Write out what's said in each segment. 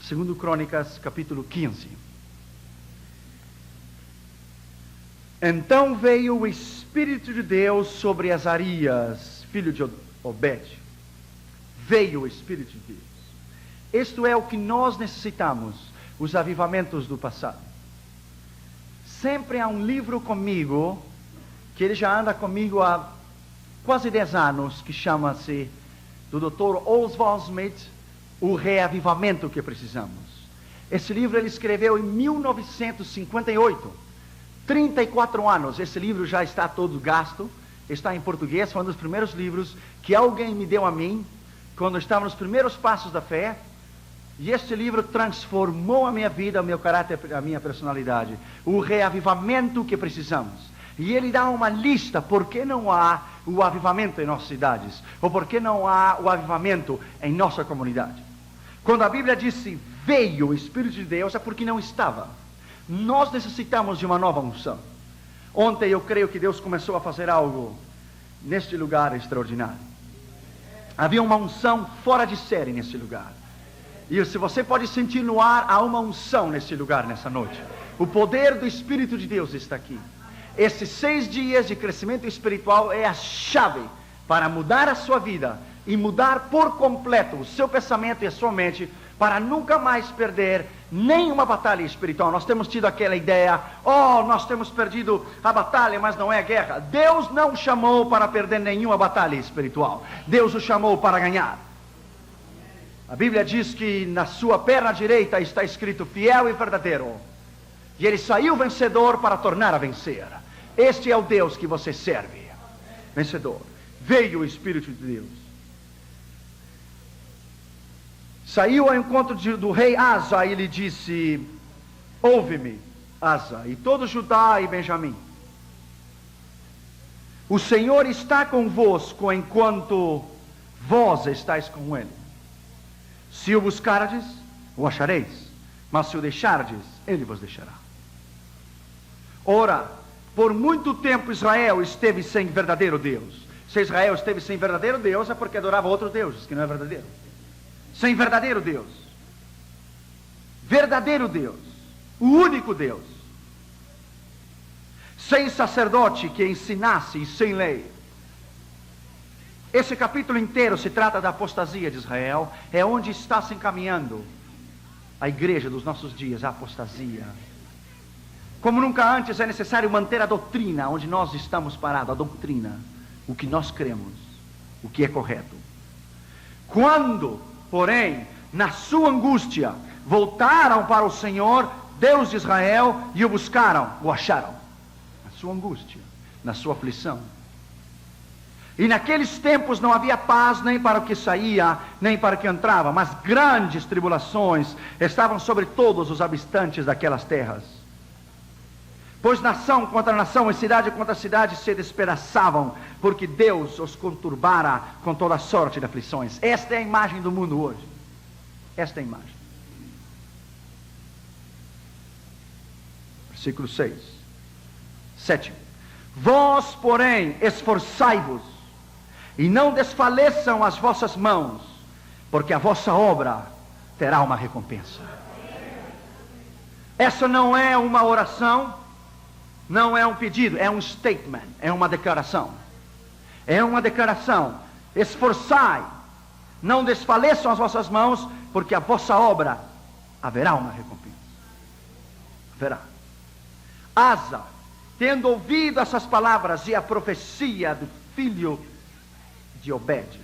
Segundo Crônicas, capítulo 15. Então veio o Espírito de Deus sobre Azarias, filho de Obed. Veio o Espírito de Deus. Isto é o que nós necessitamos, os avivamentos do passado. Sempre há um livro comigo, que ele já anda comigo há quase 10 anos, que chama-se, do Dr. Oswald Smith, O Reavivamento que Precisamos. Esse livro ele escreveu em 1958, 34 anos. Esse livro já está todo gasto, está em português, foi um dos primeiros livros que alguém me deu a mim, quando eu estava nos primeiros passos da fé. E este livro transformou a minha vida, o meu caráter, a minha personalidade. O reavivamento que precisamos. E ele dá uma lista, por que não há o avivamento em nossas cidades? Ou por que não há o avivamento em nossa comunidade? Quando a Bíblia disse, veio o Espírito de Deus, é porque não estava. Nós necessitamos de uma nova unção. Ontem eu creio que Deus começou a fazer algo neste lugar extraordinário. Havia uma unção fora de série nesse lugar. E se você pode sentir no ar, há uma unção nesse lugar, nessa noite. O poder do Espírito de Deus está aqui. Esses 6 dias de crescimento espiritual é a chave para mudar a sua vida e mudar por completo o seu pensamento e a sua mente, para nunca mais perder nenhuma batalha espiritual. Nós temos tido aquela ideia, nós temos perdido a batalha, mas não é guerra. Deus não o chamou para perder nenhuma batalha espiritual. Deus o chamou para ganhar. A Bíblia diz que na sua perna direita está escrito fiel e verdadeiro. E ele saiu vencedor para tornar a vencer. Este é o Deus que você serve. Vencedor. Veio o Espírito de Deus. Saiu ao encontro do rei Asa e lhe disse, ouve-me, Asa, e todo Judá e Benjamim. O Senhor está convosco enquanto vós estáis com ele. Se o buscardes, o achareis, mas se o deixardes, ele vos deixará. Ora, por muito tempo Israel esteve sem verdadeiro Deus. Se Israel esteve sem verdadeiro Deus, é porque adorava outros deuses, que não é verdadeiro. Sem verdadeiro Deus. Verdadeiro Deus. O único Deus. Sem sacerdote que ensinasse e sem lei. Esse capítulo inteiro se trata da apostasia de Israel. É onde está se encaminhando a igreja dos nossos dias, a apostasia. Como nunca antes é necessário manter a doutrina onde nós estamos parados. A doutrina. O que nós cremos. O que é correto. Quando, porém, na sua angústia, voltaram para o Senhor, Deus de Israel, e o buscaram, o acharam. Na sua angústia, na sua aflição. E naqueles tempos não havia paz nem para o que saía, nem para o que entrava, mas grandes tribulações estavam sobre todos os habitantes daquelas terras. Pois nação contra nação e cidade contra cidade se despedaçavam, porque Deus os conturbara com toda sorte de aflições. Esta é a imagem do mundo hoje. Esta é a imagem. Versículo 6. 7. Vós, porém, esforçai-vos, e não desfaleçam as vossas mãos, porque a vossa obra terá uma recompensa. Essa não é uma oração, não é um pedido, é um statement, é uma declaração. É uma declaração. Esforçai, não desfaleçam as vossas mãos, porque a vossa obra haverá uma recompensa. Haverá. Asa, tendo ouvido essas palavras e a profecia do filho de Obed,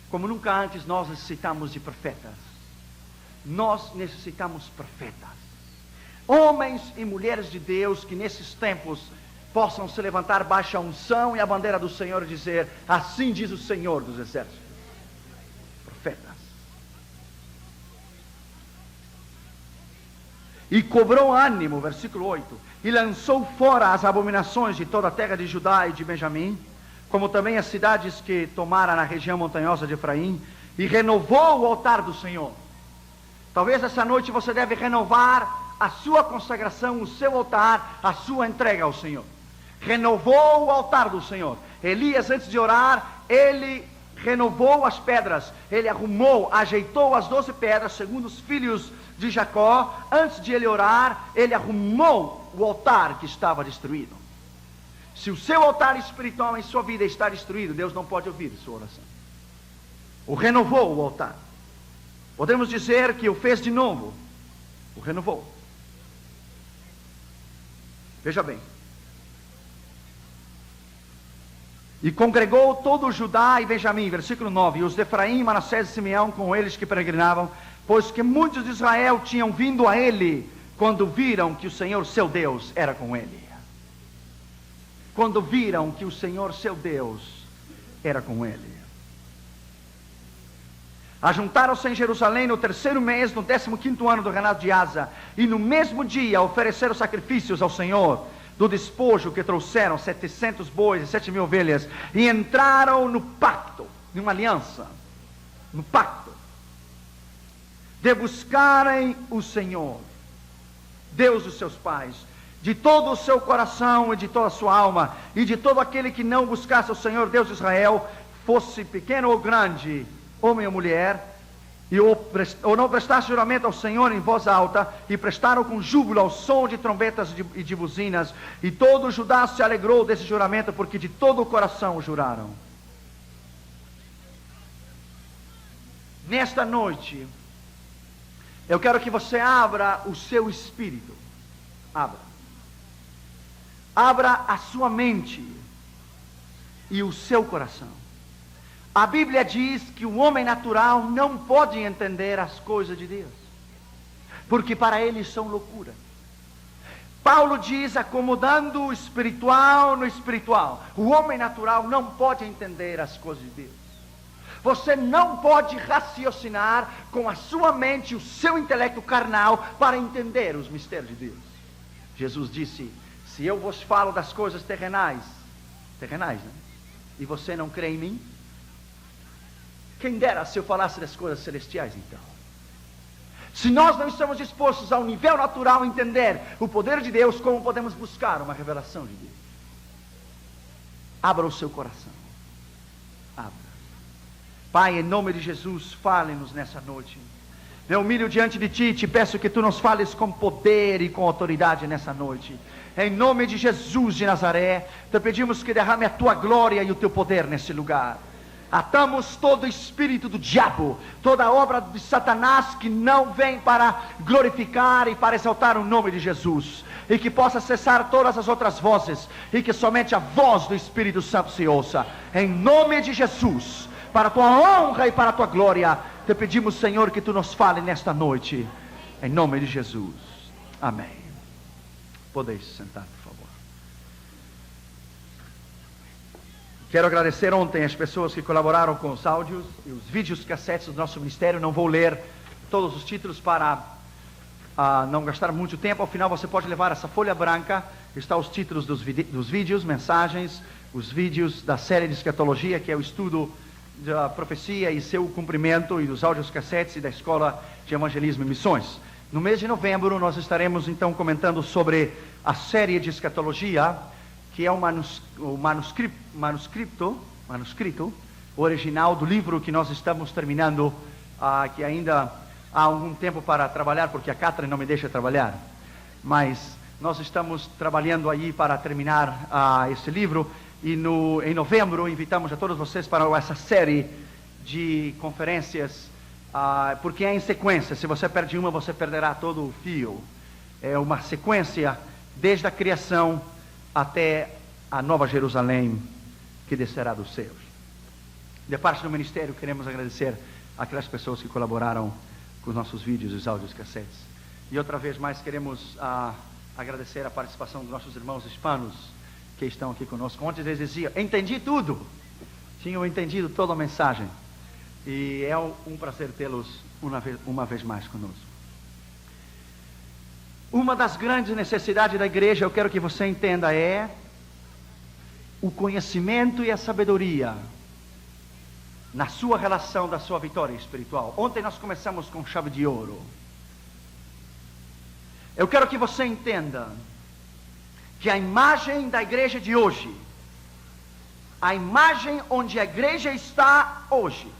como nunca antes nós necessitamos de profetas. Nós necessitamos profetas. Homens e mulheres de Deus que nesses tempos possam se levantar baixo a unção e a bandeira do Senhor e dizer, assim diz o Senhor dos exércitos. Profetas. E cobrou ânimo, versículo 8, e lançou fora as abominações de toda a terra de Judá e de Benjamim, como também as cidades que tomara na região montanhosa de Efraim, e renovou o altar do Senhor. Talvez essa noite você deve renovar a sua consagração, o seu altar, a sua entrega ao Senhor. Renovou o altar do Senhor. Elias, antes de orar, ele renovou as pedras, ele arrumou, ajeitou as 12 pedras, segundo os filhos de Jacó. Antes de ele orar, ele arrumou o altar que estava destruído. Se o seu altar espiritual em sua vida está destruído, Deus não pode ouvir sua oração. O renovou o altar. Podemos dizer que o fez de novo, o renovou. Veja bem. E congregou todo o Judá e Benjamim, versículo 9, e os de Efraim, Manassés e Simeão com eles que peregrinavam, pois que muitos de Israel tinham vindo a ele, quando viram que o Senhor seu Deus era com ele. Quando viram que o Senhor seu Deus era com ele. Ajuntaram-se em Jerusalém no 3º mês, no 15º ano do reinado de Asa, e no mesmo dia ofereceram sacrifícios ao Senhor, do despojo que trouxeram 700 bois e 7.000 ovelhas, e entraram no pacto, numa aliança, no pacto, de buscarem o Senhor, Deus dos seus pais, de todo o seu coração e de toda a sua alma, e de todo aquele que não buscasse o Senhor, Deus de Israel, fosse pequeno ou grande, homem ou mulher, ou não prestasse juramento ao Senhor em voz alta, e prestaram com júbilo ao som de trombetas e de buzinas, e todo Judá se alegrou desse juramento, porque de todo o coração juraram. Nesta noite, eu quero que você abra o seu espírito. Abra a sua mente e o seu coração. A Bíblia diz que o homem natural não pode entender as coisas de Deus, porque para eles são loucura. Paulo diz, acomodando o espiritual no espiritual. O homem natural não pode entender as coisas de Deus. Você não pode raciocinar com a sua mente, o seu intelecto carnal, para entender os mistérios de Deus. Jesus disse, se eu vos falo das coisas terrenais, né? E você não crê em mim, quem dera se eu falasse das coisas celestiais então. Se nós não estamos dispostos ao nível natural a entender o poder de Deus, como podemos buscar uma revelação de Deus? Abra o seu coração. Abra. Pai, em nome de Jesus, fale-nos nessa noite. Me humilho diante de Ti, te peço que Tu nos fales com poder e com autoridade nessa noite. Em nome de Jesus de Nazaré, te pedimos que derrame a Tua glória e o Teu poder nesse lugar. Atamos todo espírito do diabo, toda obra de Satanás que não vem para glorificar e para exaltar o nome de Jesus, e que possa cessar todas as outras vozes, e que somente a voz do Espírito Santo se ouça, em nome de Jesus, para a Tua honra e para a Tua glória. Te pedimos, Senhor, que Tu nos fale nesta noite, em nome de Jesus, amém. Podeis sentar, por favor. Quero agradecer ontem as pessoas que colaboraram com os áudios e os vídeos cassetes do nosso ministério. Não vou ler todos os títulos para não gastar muito tempo. Ao final você pode levar essa folha branca. Está os títulos dos vídeos, mensagens, os vídeos da série de escatologia, que é o estudo da profecia e seu cumprimento, e dos áudios cassetes e da escola de evangelismo e missões. No mês de novembro nós estaremos então comentando sobre a série de escatologia, que é o manuscrito original do livro que nós estamos terminando, que ainda há algum tempo para trabalhar, porque a Catherine não me deixa trabalhar, mas nós estamos trabalhando aí para terminar esse livro, e em novembro invitamos a todos vocês para essa série de conferências, porque é em sequência. Se você perde uma, você perderá todo o fio. É uma sequência desde a criação até a Nova Jerusalém que descerá dos céus. De parte do ministério, queremos agradecer aquelas pessoas que colaboraram com os nossos vídeos e os áudios cassetes. E outra vez mais queremos agradecer a participação dos nossos irmãos hispanos que estão aqui conosco. Ontem eles diziam, entendi tudo. Tinham entendido toda a mensagem. E é um prazer tê-los uma vez mais conosco. Uma das grandes necessidades da igreja, eu quero que você entenda, é o conhecimento e a sabedoria na sua relação da sua vitória espiritual. Ontem nós começamos com chave de ouro. Eu quero que você entenda que a imagem da igreja de hoje, a imagem onde a igreja está hoje,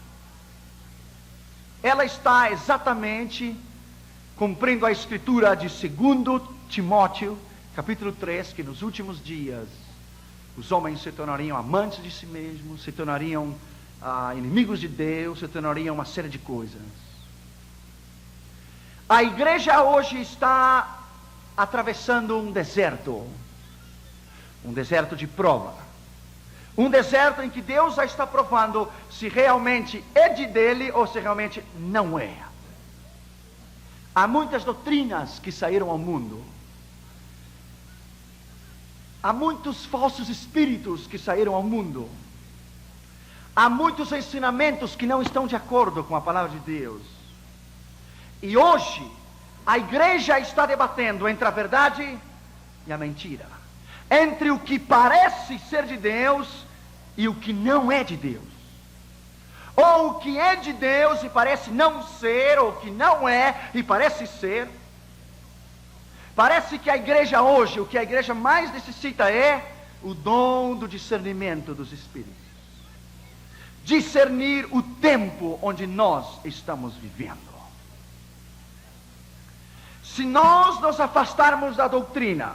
ela está exatamente cumprindo a escritura de 2 Timóteo, capítulo 3, que nos últimos dias os homens se tornariam amantes de si mesmos, se tornariam inimigos de Deus, se tornariam uma série de coisas. A igreja hoje está atravessando um deserto de prova, um deserto em que Deus já está provando se realmente é de dele ou se realmente não é. Há muitas doutrinas que saíram ao mundo, há muitos falsos espíritos que saíram ao mundo, há muitos ensinamentos que não estão de acordo com a palavra de Deus. E hoje, a igreja está debatendo entre a verdade e a mentira, entre o que parece ser de Deus e o que não é de Deus, ou o que é de Deus e parece não ser, ou o que não é e parece ser. Parece que a igreja hoje, o que a igreja mais necessita é o dom do discernimento dos espíritos, discernir o tempo onde nós estamos vivendo. Se nós nos afastarmos da doutrina,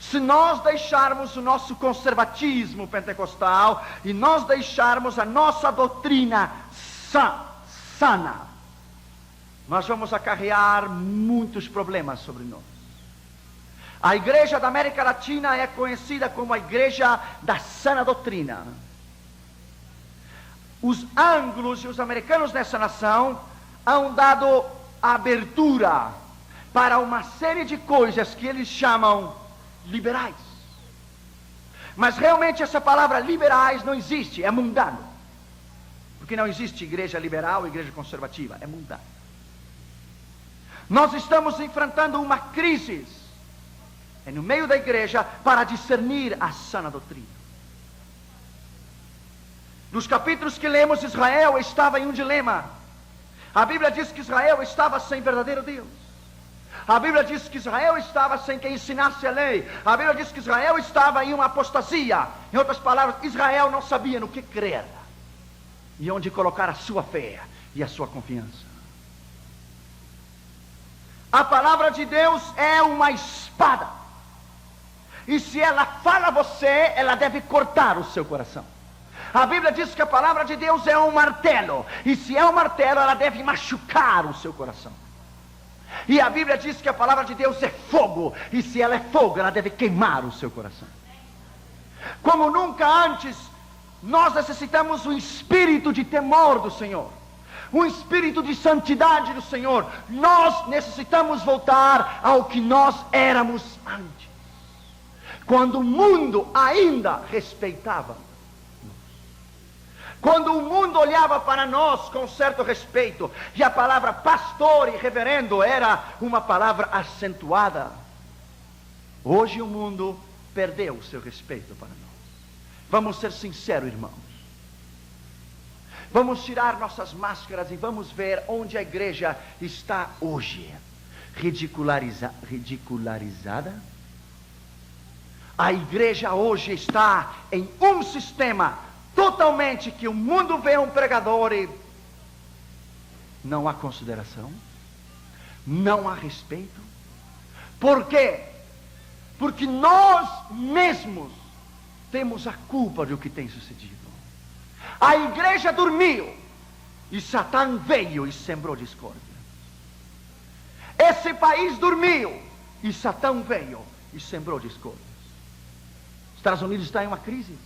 se nós deixarmos o nosso conservatismo pentecostal e nós deixarmos a nossa doutrina sana, nós vamos acarrear muitos problemas sobre nós. A igreja da América Latina é conhecida como a igreja da sã doutrina. Os anglos e os americanos nessa nação hão dado abertura para uma série de coisas que eles chamam liberais. Mas realmente essa palavra liberais não existe, é mundano. Porque não existe igreja liberal e igreja conservativa, é mundano. Nós estamos enfrentando uma crise no meio da igreja para discernir a sã doutrina. Nos capítulos que lemos, Israel estava em um dilema. A Bíblia diz que Israel estava sem verdadeiro Deus. A Bíblia diz que Israel estava sem quem ensinasse a lei. A Bíblia diz que Israel estava em uma apostasia. Em outras palavras, Israel não sabia no que crer e onde colocar a sua fé e a sua confiança. A palavra de Deus é uma espada, e se ela fala a você, ela deve cortar o seu coração. A Bíblia diz que a palavra de Deus é um martelo, e se é um martelo, ela deve machucar o seu coração. E a Bíblia diz que a palavra de Deus é fogo, e se ela é fogo, ela deve queimar o seu coração. Como nunca antes, nós necessitamos um espírito de temor do Senhor, um espírito de santidade do Senhor. Nós necessitamos voltar ao que nós éramos antes, quando o mundo ainda respeitava, quando o mundo olhava para nós com certo respeito, e a palavra pastor e reverendo era uma palavra acentuada. Hoje o mundo perdeu o seu respeito para nós. Vamos ser sinceros, irmãos. Vamos tirar nossas máscaras e vamos ver onde a igreja está hoje. Ridicularizada. A igreja hoje está em um sistema totalmente que o mundo vê um pregador e não há consideração, não há respeito. Por quê? Porque nós mesmos temos a culpa do que tem sucedido. A igreja dormiu e Satã veio e sembrou discórdia. Esse país dormiu e Satã veio e sembrou discórdia. Os Estados Unidos está em uma crise.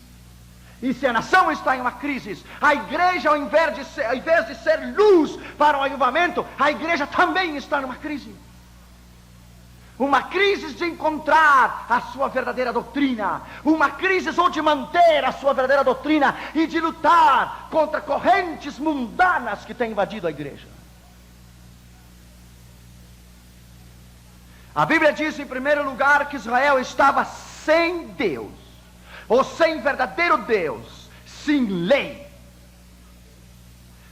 E se a nação está em uma crise, a igreja, ao invés de ser luz para o avivamento, a igreja também está numa crise. Uma crise de encontrar a sua verdadeira doutrina. Uma crise onde manter a sua verdadeira doutrina e de lutar contra correntes mundanas que têm invadido a igreja. A Bíblia diz em primeiro lugar que Israel estava sem Deus, ou sem verdadeiro Deus, sem lei.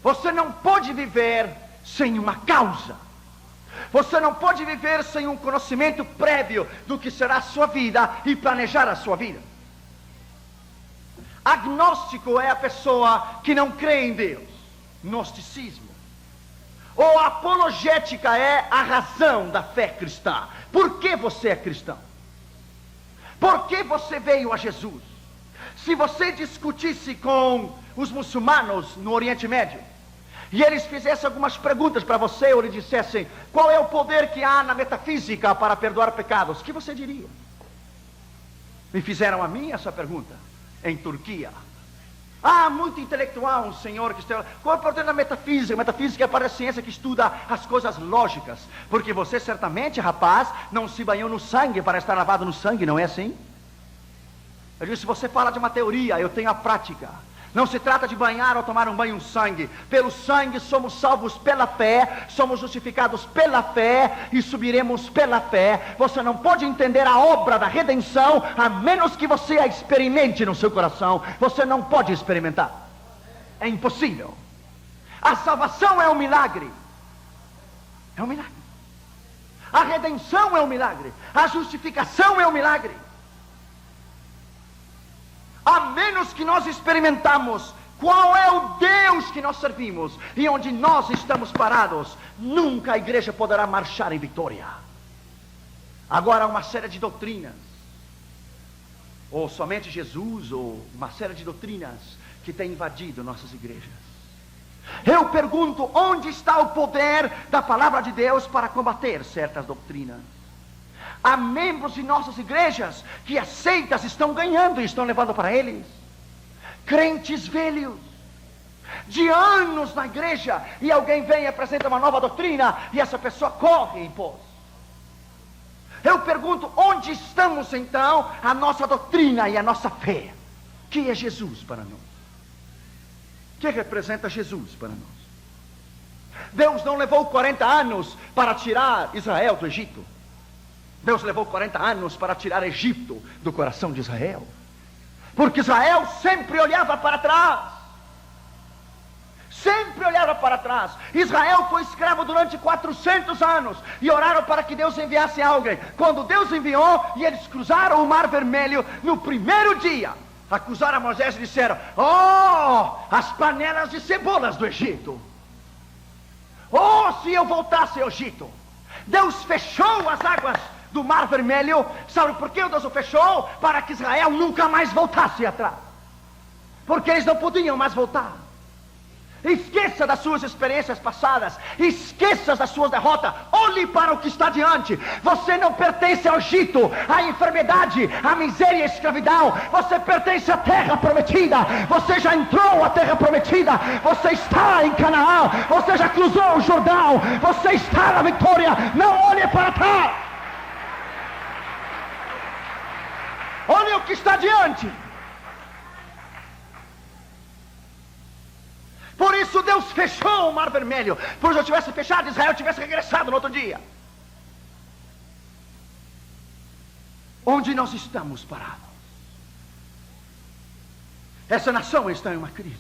Você não pode viver sem uma causa. Você não pode viver sem um conhecimento prévio do que será a sua vida e planejar a sua vida. Agnóstico é a pessoa que não crê em Deus. Gnosticismo. Ou apologética é a razão da fé cristã. Por que você é cristão? Por que você veio a Jesus? Se você discutisse com os muçulmanos no Oriente Médio, e eles fizessem algumas perguntas para você, ou lhe dissessem, qual é o poder que há na metafísica para perdoar pecados? O que você diria? Me fizeram a mim essa pergunta, em Turquia. Muito intelectual, um senhor que está... Qual é o poder da metafísica? Metafísica é para a ciência que estuda as coisas lógicas. Porque você certamente, rapaz, não se banhou no sangue para estar lavado no sangue, não é assim? Eu disse, você fala de uma teoria, eu tenho a prática. Não se trata de banhar ou tomar um banho no sangue. Pelo sangue somos salvos pela fé, somos justificados pela fé e subiremos pela fé. Você não pode entender a obra da redenção a menos que você a experimente no seu coração. Você não pode experimentar. É impossível. A salvação é um milagre. É um milagre. A redenção é um milagre. A justificação é um milagre. A menos que nós experimentamos qual é o Deus que nós servimos e onde nós estamos parados, nunca a igreja poderá marchar em vitória. Agora há uma série de doutrinas, ou somente Jesus, ou uma série de doutrinas que tem invadido nossas igrejas. Eu pergunto, onde está o poder da palavra de Deus para combater certas doutrinas? Há membros de nossas igrejas que as seitas estão ganhando e estão levando para eles. Crentes velhos, de anos na igreja, e alguém vem e apresenta uma nova doutrina, e essa pessoa corre e pôs. Eu pergunto, onde estamos então a nossa doutrina e a nossa fé? Que é Jesus para nós? Que representa Jesus para nós? Deus não levou 40 anos para tirar Israel do Egito. Deus levou 40 anos para tirar Egito do coração de Israel. Porque Israel sempre olhava para trás. Sempre olhava para trás. Israel foi escravo durante 400 anos. E oraram para que Deus enviasse alguém. Quando Deus enviou, e eles cruzaram o Mar Vermelho, no primeiro dia, acusaram Moisés e disseram, as panelas de cebolas do Egito. Se eu voltasse ao Egito. Deus fechou as águas do Mar Vermelho. Sabe por que Deus o fechou? Para que Israel nunca mais voltasse atrás. Porque eles não podiam mais voltar. Esqueça das suas experiências passadas. Esqueça das suas derrotas. Olhe para o que está diante. Você não pertence ao Egito, à enfermidade, à miséria e à escravidão. Você pertence à terra prometida. Você já entrou à terra prometida. Você está em Canaã. Você já cruzou o Jordão. Você está na vitória. Não olhe para trás. Olhe o que está diante. Por isso Deus fechou o Mar Vermelho. Por se eu tivesse fechado, Israel tivesse regressado no outro dia. Onde nós estamos parados? Essa nação está em uma crise.